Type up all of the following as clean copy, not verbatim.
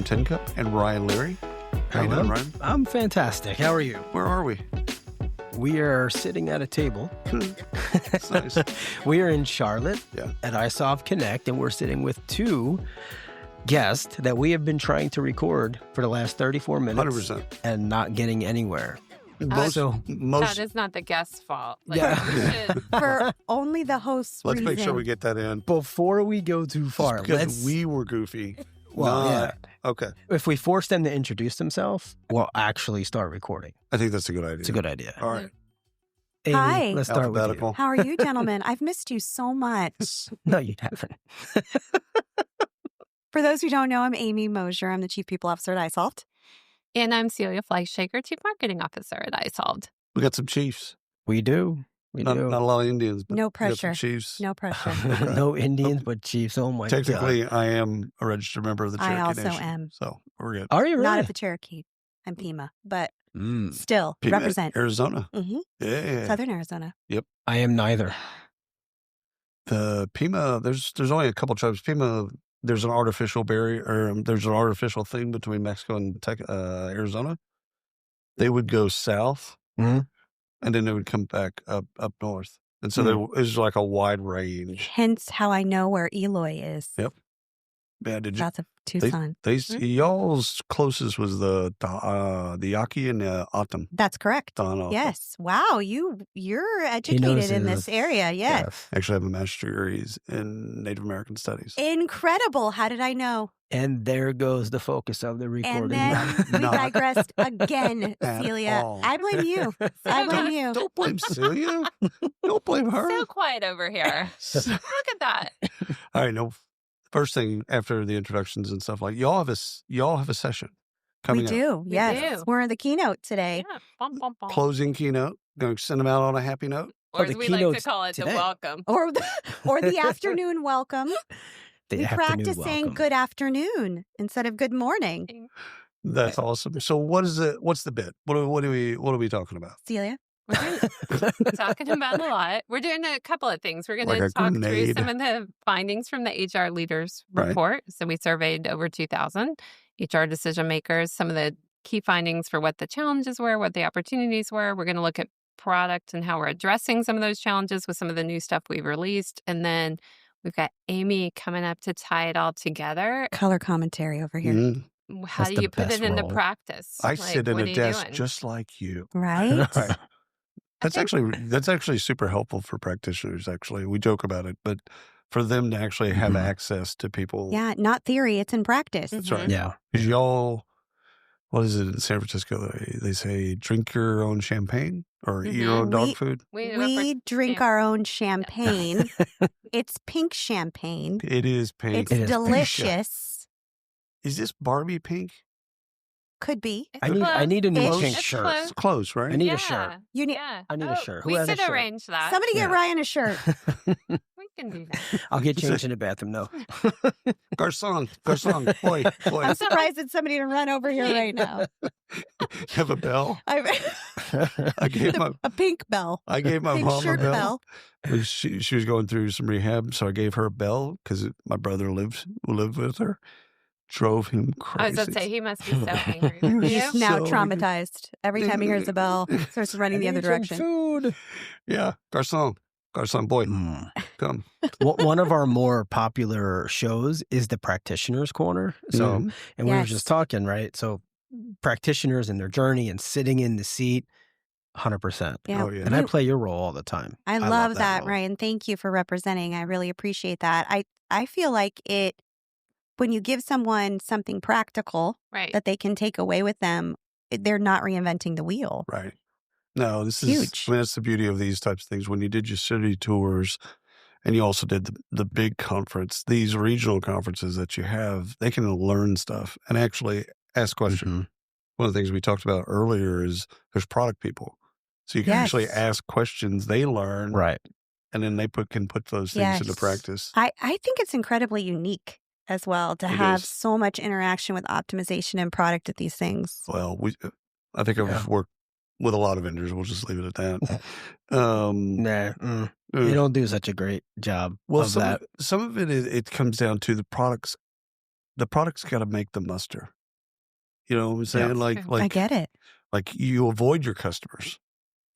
Tincup and Ryan Leary. How you doing, Ryan? I'm fantastic. How are you? Where are we? We are sitting at a table. That's nice. We are in Charlotte at isolved Connect, and we're sitting with two guests that we have been trying to record for the last 34 minutes 100%. and not getting anywhere. Most that is not the guest's fault. For only the host's Let's reason. make sure we get that in. Before we go too far, Because we were goofy. Well, Okay. if we force them to introduce themselves, we'll actually start recording. I think that's a good idea. It's a good idea. All right. Amy, Hi. let's start with you. Alphabetical. How are you, gentlemen? I've missed you so much. No, you haven't. For those who don't know, I'm Amy Mosher. I'm the Chief People Officer at isolved. And I'm Celia Fleischaker, Chief Marketing Officer at isolved. We got some chiefs. We do. Not a lot of Indians, but No we got pressure. some chiefs. No pressure. No Indians, but Chiefs. Oh, my God. Technically, I am a registered member of the Cherokee I also Nation. am. So we're good. Are you really? Not at the Cherokee. I'm Pima, but still Pima, represent. Arizona. hmm Yeah. Southern Arizona. I am neither. The Pima, there's only a couple tribes. Pima, there's an artificial barrier, or there's an artificial thing between Mexico and Arizona. They would go south, and then they would come back up north. And so there is like a wide range. Hence how I know where Eloy is. Yep. Yeah, did you? South of Tucson. Y'all's closest was the Yaqui and O'odham. That's correct. O'odham. Yes. Wow. You're educated in this area. Yes. Actually, I have a master's degrees in Native American studies. Incredible. How did I know? And there goes the focus of the recording. And then we Not digressed again, at Celia. all. I blame you. I blame you. Don't blame Celia. Don't blame her. So quiet over here. Look at that. All right. No. First thing after the introductions and stuff, like y'all have a session coming We up. do. Yes. do. We're in the keynote today. Yeah. Bum, bum, bum. Closing keynote. Going to send them out on a happy note. Or the as we like to keynote's call it, today. the welcome. Or the afternoon welcome. The We afternoon practice saying welcome. good afternoon instead of good morning. That's awesome. So what's the bit? What are we talking about? Celia? We're talking about a lot. We're doing a couple of things. We're going Like to a talk through grenade. some of the findings from the HR Leaders Right. Report. So we surveyed over 2,000 HR decision makers, some of the key findings for what the challenges were, what the opportunities were. We're going to look at product and how we're addressing some of those challenges with some of the new stuff we've released. And then we've got Amy coming up to tie it all together. Color commentary over here. Mm. How That's do you the put best it into role. practice? I Like, sit at what a are you desk doing? just like you. Right? Right. That's actually super helpful for practitioners. Actually, we joke about it, but for them to actually have access to people. Yeah, not theory. It's in practice. That's right. Yeah. Because y'all, what is it in San Francisco? They say drink your own champagne or eat your own dog food. We drink our own champagne. It's pink champagne. It is pink. It's It is pink. delicious. Is this Barbie pink? Could be. I need a new It's pink It's shirt. close. It's close, right? I need Yeah. a shirt. You need Yeah. I need a shirt. Who we has a could shirt? arrange that. somebody get Yeah. Ryan a shirt. We can do that. I'll get changed in the bathroom, though. Garçon, boy. I'm surprised that somebody didn't run over here right now. Have a bell. I gave my A pink bell. Pink Pink mom a shirt bell. bell. She was going through some rehab, so I gave her a bell because my brother lived with her. Drove him crazy. I was going to say, he must be so angry with He's you. He's now So- traumatized. Every time he hears a bell, starts running the other direction. Food. Yeah, garçon, boy, come. One of our more popular shows is the Practitioner's Corner. So, Mhm. and we were Yes. just talking, right? So, practitioners and their journey and sitting in the seat, 100%. Yeah. Oh yeah, And I play your role all the time. I love that, role. Ryan. Thank you for representing. I really appreciate that. I feel like when you give someone something practical Right. that they can take away with them, they're not reinventing the wheel. right. No, this is Huge. I mean, that's the beauty of these types of things. When you did your city tours, and you also did the big conference, these regional conferences that you have, they can learn stuff and actually ask questions. One of the things we talked about earlier is there's product people. So you can Yes. actually ask questions, they learn, Right. and then they can put those things into Yes. practice. I think it's incredibly unique as well to It have is. so much interaction with optimization and product at these things. Well, I think I've worked with a lot of vendors. We'll just leave it at that. They don't do such a great job of that. Some of it comes down to the products. The products got to make the muster. You know what I'm saying? I get it. Like you avoid your customers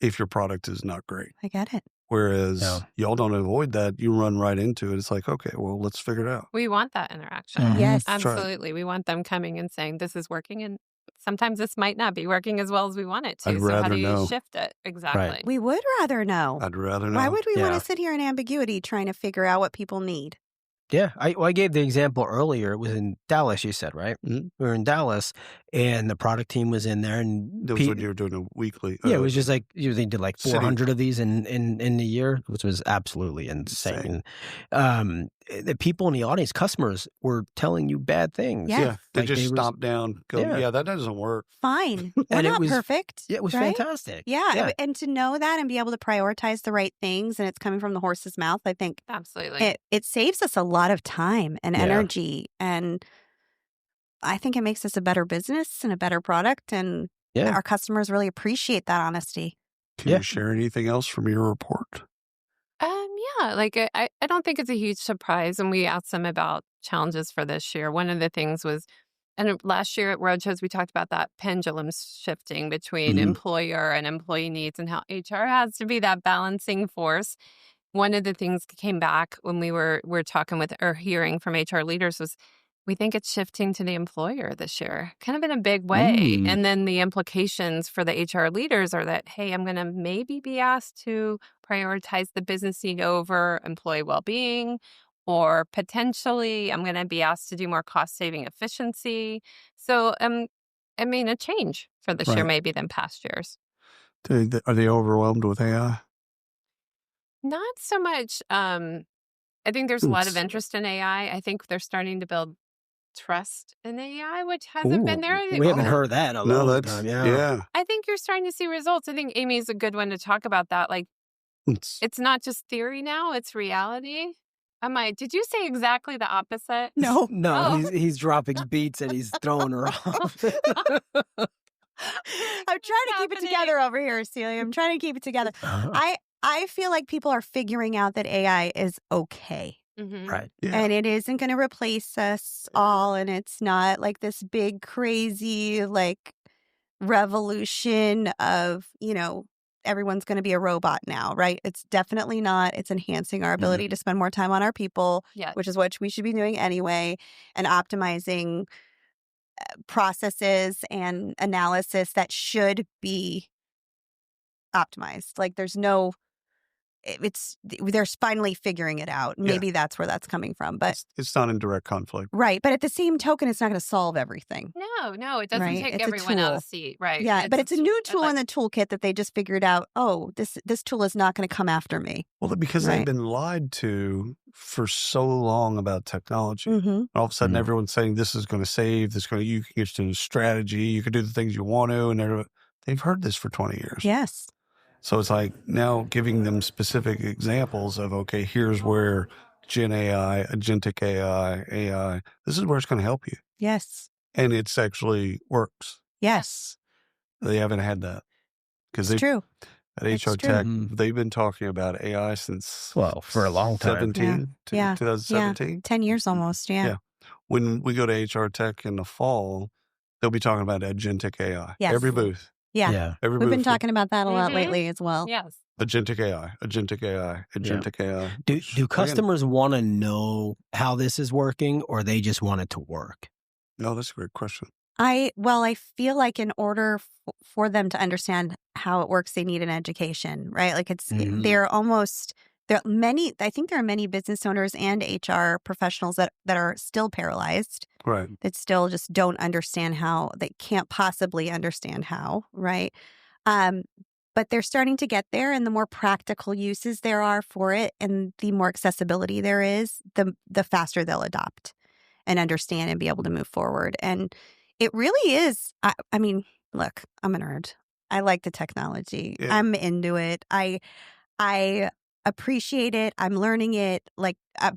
if your product is not great. I get it. Whereas y'all don't avoid that. You run right into it. It's like, okay, well, let's figure it out. We want that interaction. Mhm. Yes. Absolutely. We want them coming and saying, this is working. And sometimes this might not be working as well as we want it to. I'd So how rather do you know. shift it? Exactly. We would rather know. I'd rather know. Why would we want Yeah. to sit here in ambiguity trying to figure out what people need? Yeah, I gave the example earlier. It was in Dallas, you said, right? Mhm. We were in Dallas, and the product team was in there, and That was when you were doing a weekly. yeah, it was just like they did like city- 400 of these in the year, which was absolutely insane. The people in the audience, customers, were telling you bad things. Yes. Yeah, they Like just they were- stop down, go, Yeah. yeah, that doesn't work. Fine. We're And it not was- perfect. Yeah, it was right? fantastic. Yeah. And to know that and be able to prioritize the right things and it's coming from the horse's mouth, I think Absolutely. it saves us a lot of time and Yeah. energy. And I think it makes us a better business and a better product. And Yeah. our customers really appreciate that honesty. Can you share anything else from your report? Yeah, like I don't think it's a huge surprise. And we asked them about challenges for this year. One of the things was, and last year at Roadshows, we talked about that pendulum shifting between Mhm. employer and employee needs and how HR has to be that balancing force. One of the things that came back when we were talking with or hearing from HR leaders was, we think it's shifting to the employer this year, kind of in a big way. And then the implications for the HR leaders are that, hey, I'm going to maybe be asked to prioritize the business need over employee well-being, or potentially I'm going to be asked to do more cost-saving efficiency. So, I mean, a change for this year Right. maybe than past years. Are they overwhelmed with AI? Not so much. I think there's a lot of interest in AI. I think they're starting to build trust in AI, which hasn't been there. We haven't heard that in a No, long that's time. yeah. I think you're starting to see results. I think Amy's a good one to talk about that. Like, It's- it's not just theory now, it's reality. Did you say exactly the opposite? No. No, Oh. he's dropping beats and he's throwing her off. I'm trying to keep it together over here, Celia. I'm trying to keep it together. I feel like people are figuring out that AI is okay. Mhm. Right. yeah. And it isn't going to replace us all. And it's not like this big, crazy, like revolution of, everyone's going to be a robot now, right? It's definitely not. It's enhancing our ability to spend more time on our people, Yes. which is what we should be doing anyway, and optimizing processes and analysis that should be optimized. Like they're finally figuring it out. Maybe that's where that's coming from. But It's not in direct conflict. right. But at the same token, it's not going to solve everything. No, it doesn't Right. take It's a everyone out tool. of seat. Right. Yeah. But it's a new tool like- in the toolkit that they just figured out, oh, this tool is not going to come after me. Well, because Right. they've been lied to for so long about technology. Mm-hmm. All of a sudden, Mhm. everyone's saying this is going to save. You can get to strategy. You can do the things you want to, and they've heard this for 20 years. Yes. So it's like now giving them specific examples of, okay, here's where Gen AI, agentic AI, this is where it's going to help you. Yes. And it's actually works. Yes. They haven't had that. Because It's true. at It's HR true. Tech, Mhm. they've been talking about AI since For a long time. 2017. 10 years almost. Yeah. Yeah. When we go to HR Tech in the fall, they'll be talking about agentic AI. Yes. Every booth. Yeah. Every We've been booth. talking about that a lot Mhm. lately as well. Yes. Agentic AI. Do Again, customers want to know how this is working, or they just want it to work? No, that's a great question. I feel like in order for them to understand how it works, they need an education, right? Like Mhm. I think there are many business owners and HR professionals that are still paralyzed, Right. that still just don't understand how, they can't possibly understand how, right? But they're starting to get there, and the more practical uses there are for it and the more accessibility there is, the faster they'll adopt and understand and be able to move forward. And it really is, I mean, look, I'm a nerd. I like the technology. Yeah. I'm into it. I appreciate it. I'm learning it,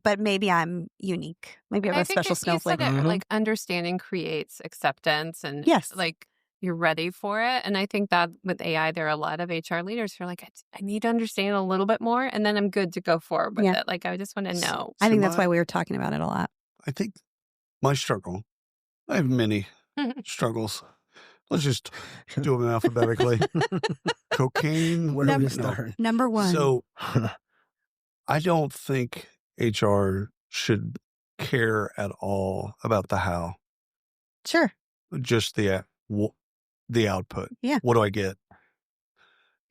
but maybe I'm unique. Maybe I'm I a think special you said snowflake. it, Mhm. like understanding creates acceptance and Yes. like you're ready for it. And I think that with AI, there are a lot of HR leaders who are like, I need to understand a little bit more, and then I'm good to go forward with Yeah. it. Like, I just want to know. I think So that's why we were talking about it a lot. I think my struggle, I have many, struggles. Let's just do them alphabetically. Cocaine. Where do we start? Number one. So I don't think HR should care at all about the how, Sure. just the output. Yeah. What do I get?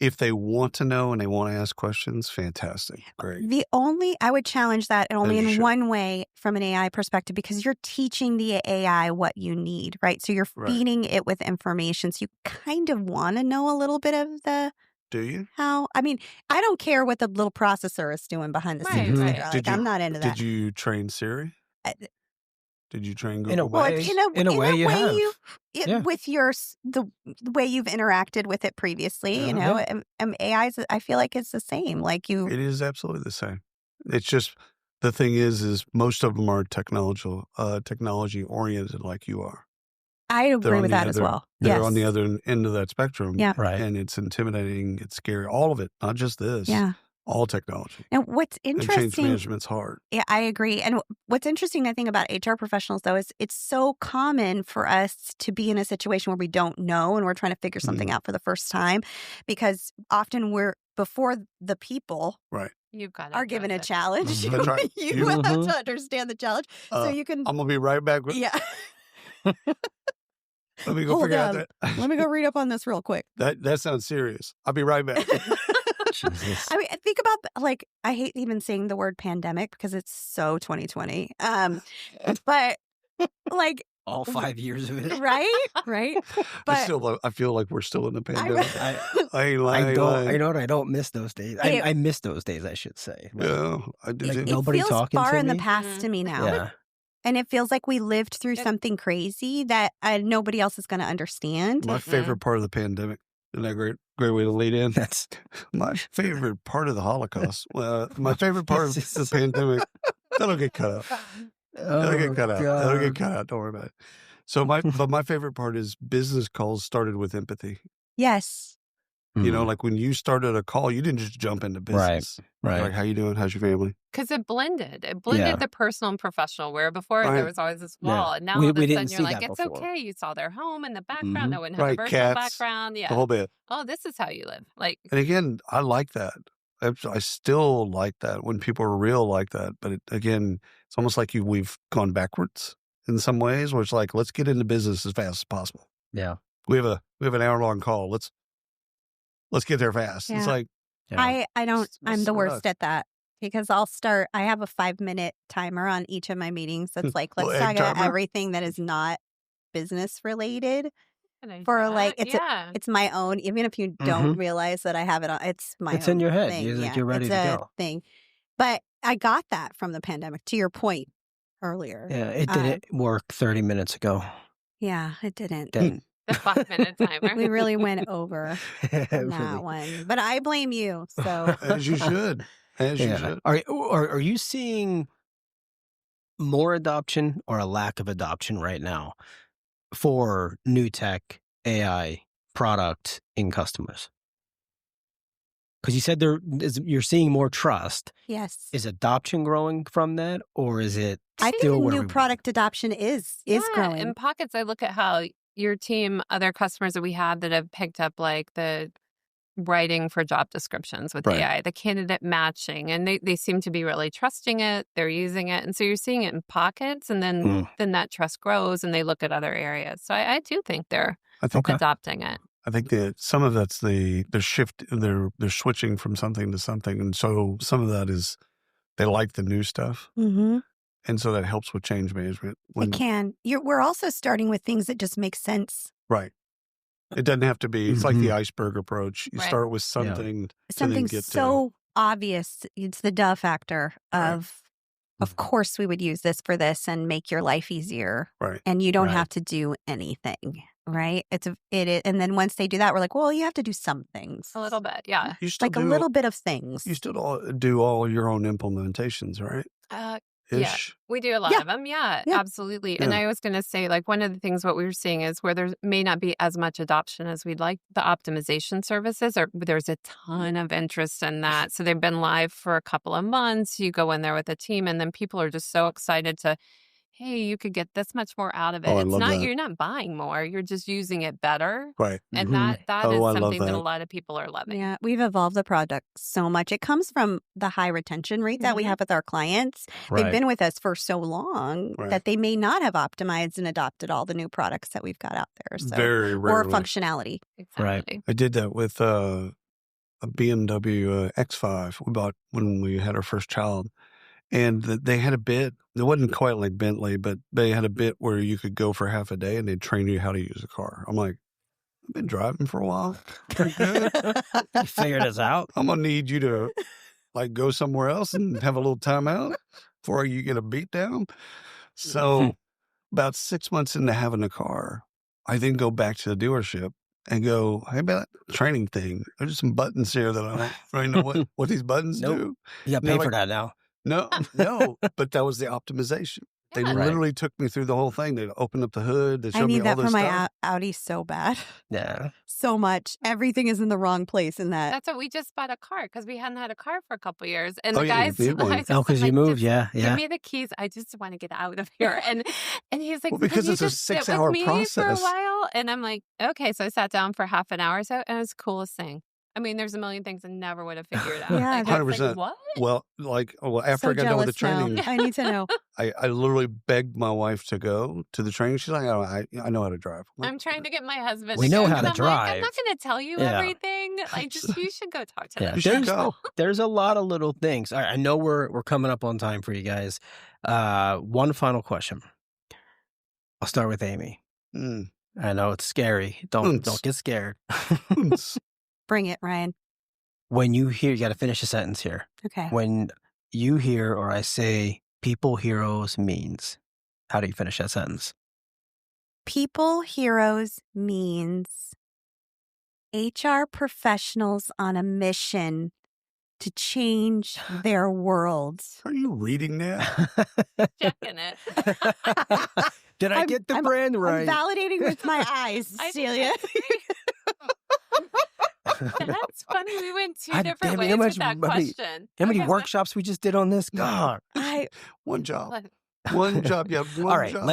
If they want to know and they want to ask questions, fantastic. Great. I would challenge that only As you in should. one way from an AI perspective, because you're teaching the AI what you need, right? So you're Right. feeding it with information. So you kind of want to know a little bit of the Do you? how. I mean, I don't care what the little processor is doing behind the Right, scenes. right. Like, Did you- I'm not into that. Did you train Siri? Uh, Did you train Google? In a Well, way, in a way you have. Yeah. with the way you've interacted with it previously, you Uh-huh. know, and AI's, I feel like it's the same. Like you, It is absolutely the same. It's just the thing is most of them are technology oriented like you are. I They're agree on with the that as other- well. They're Yes. on the other end of that spectrum. Yeah. Right. And it's intimidating. It's scary. All of it, not just this. Yeah. All technology. And what's And change interesting, management's hard. yeah, I agree. And what's interesting, I think, about HR professionals, though, is it's so common for us to be in a situation where we don't know and we're trying to figure something out for the first time, because often we're before the people Right. You've got are given a challenge. Mhm. That's right. You have to understand the challenge. So you can, I'm going to be right back. yeah. Let me go Hold figure out on. that. Let me go read up on this real quick. That sounds serious. I'll be right back. Jesus. I mean, think about, like, I hate even saying the word pandemic because it's so 2020. But like, All 5 years of it. right? But I feel like we're still in the pandemic. I ain't I lying. don't. I know. I don't miss those days. I miss those days. I should say. Yeah, I do Like, too. it nobody feels talking far to in the me? past to me now. Yeah. And it feels like we lived through something crazy that nobody else is going to understand. My favorite part of the pandemic. Isn't that great way to lead in? That's My favorite part of the Holocaust. My favorite part of the pandemic. That'll get cut out. That'll get cut out. That'll get cut out. Don't worry about it. So my favorite part is business calls started with empathy. Yes. You know, like when you started a call, you didn't just jump into business. Right. Like, how you doing? How's your family? Because it blended. Yeah. The personal and professional, where before Right. there was always this wall. Yeah. And now We all of a didn't sudden see you're like, that it's before. okay. You saw their home in the background. Mhm. That wouldn't have Right, a personal cats, background. The Yeah. whole bit. Oh, this is how you live. Like, And again, I like that. I still like that when people are real like that. But again, it's almost like we've gone backwards in some ways, where it's like, let's get into business as fast as possible. Yeah. We have an hour-long call. Let's get there fast. Yeah. It's like, Yeah. I don't, I'm the so worst nuts. at that, because I have a 5-minute timer on each of my meetings. That's like, let's Little egg talk about timer? everything that is not business related. can I do For, that? like, yeah. It's my own, even if you don't realize that I have it on, it's my It's own in your head. thing. You're like, Yeah, you're ready it's to a go. thing. But I got that from the pandemic, to your point earlier. Yeah. It didn't work 30 minutes ago. Yeah, it didn't. Didn't. The 5-minute timer. We really went over that Really. one. But I blame you. So as you should. As you Yeah. should. Are you seeing more adoption or a lack of adoption right now for new tech AI product in customers? Because you said you're seeing more trust. yes. Is adoption growing from that, or is it I think still where new we product adoption is Yeah, growing. In pockets, I look at how your team, other customers that we have that have picked up like the writing for job descriptions with Right. AI, the candidate matching, and they seem to be really trusting it. They're using it. And so you're seeing it in pockets, and then that trust grows and they look at other areas. So I do think they're I think adopting it. I think that some of that's the shift. They're switching from something to something, and so some of that is they like the new stuff, Mm-hmm. and so that helps with change management. It can. We're also starting with things that just make sense. Right. It doesn't have to be. It's like the Mhm. iceberg approach. You Right. start with something. to then Something get so obvious. It's the duh factor of course we would use this for this and make your life easier. Right. And you don't Right. have to do anything. Right. It is. And then once they do that, we're like, well, you have to do some things. A little bit, yeah. You still Like do, a little bit of things. You still do all your own implementations, right? Yeah, we do a lot Yeah. of them. Yeah, Yeah. absolutely. And I was going to say, like, one of the things what we were seeing is where there may not be as much adoption as we'd like, the optimization services, or there's a ton of interest in that. So they've been live for a couple of months. You go in there with a team, and then people are just so excited to hey, you could get this much more out of it. Oh, I It's love not that. you're not buying more, you're just using it better. Right. And Mhm. that Oh, is I love something that a that. lot of people are loving. Yeah, we've evolved the product so much. It comes from the high retention rate that we Mhm. have with our clients. Right. They've been with us for so long Right. that they may not have optimized and adopted all the new products that we've got out there. So Very or rarely. functionality. Exactly. I did that with a BMW X5 we bought when we had our first child. And they had a bit, it wasn't quite like Bentley, but they had a bit where you could go for half a day and they'd train you how to use a car. I'm like, I've been driving for a while. Pretty good. You figured this out. I'm going to need you to like go somewhere else and have a little time out before you get a beat down. So about 6 months into having a car, I then go back to the dealership and go, hey, about that training thing. There's some buttons here that I don't really know what these buttons Nope. do. You got to They're pay for like, that now. No, but that was the optimization. They Yeah. Right. literally took me through the whole thing. They opened up the hood. They I showed me need all that this for my stuff. Audi so bad. Yeah. So much. Everything is in the wrong place in that. That's what we just bought a car because we hadn't had a car for a couple of years. And Oh, the yeah, you guys, did one. I just Oh, was because you like, moved. "Just Yeah. give Yeah. me the keys. I just want to get out of here." And he's like, Well, "Can because you it's a just sit 6-hour with me for a process. while?" And I'm like, "Okay." So I sat down for half an hour or so, and it was the coolest thing. I mean, there's a million things I never would have figured out. Yeah, Like, I was 100%. like, what? Well, after So I got done with the jealous now. training, I need to know. I literally begged my wife to go to the training. She's like, I know how to drive. I'm like, I'm trying to get my husband We to know go, how 'cause to I'm like, I'm drive. not going to tell you Yeah. everything. Like, just you should go talk to Yeah. them. You should There's, go. there's a lot of little things. All right, I know we're coming up on time for you guys. One final question. I'll start with Amy. Mm. I know it's scary. Don't get scared. Bring it, Ryan. When you hear, you got to finish a sentence here. Okay. When you hear or I say people heroes means, how do you finish that sentence? People heroes means HR professionals on a mission to change their worlds. Are you reading that? Checking it. Did I get the brand I'm right? validating with my eyes, I think Celia. That's funny. We went two God different damn it, ways how with that much- how many- question. How many Okay, workshops we just did on this? God. One job. what- One job. You have one All right, job.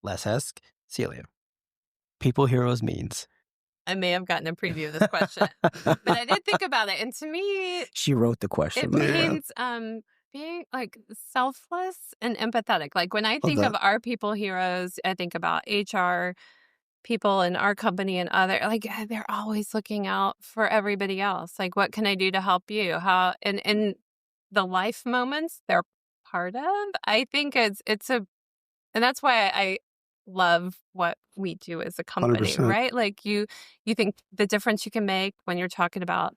let's ask Celia. People heroes means. I may have gotten a preview of this question, but I did think about it. And to me, She wrote the it question. Yeah. means being like selfless and empathetic. Like when I think that. of our people heroes, I think about HR people in our company and other, like they're always looking out for everybody else. Like, what can I do to help you? How, and in the life moments they're part of, I think and that's why I love what we do as a company, 100%. right? Like you think the difference you can make when you're talking about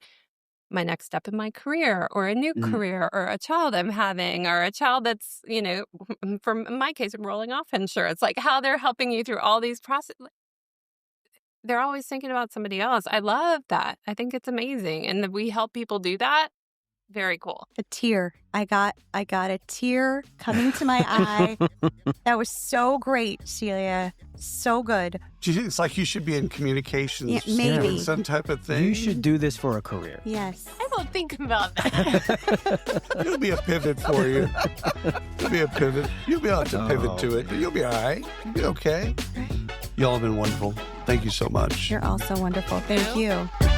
my next step in my career or a new Mhm. career or a child I'm having or a child that's, from in my case, rolling off insurance, like how they're helping you through all these processes. They're always thinking about somebody else. I love that. I think it's amazing. And that we help people do that. Very cool. A tear. I got a tear coming to my eye. That was so great, Celia. So good. It's like you should be in communications. Yeah, maybe. doing some type of thing. You should do this for a career. Yes. I don't think about that. It'll be a pivot for you. It'll be a pivot. You'll be able to pivot to it. You'll be all right. You'll be okay. Y'all have been wonderful. Thank you so much. You're also wonderful. Thank you. you.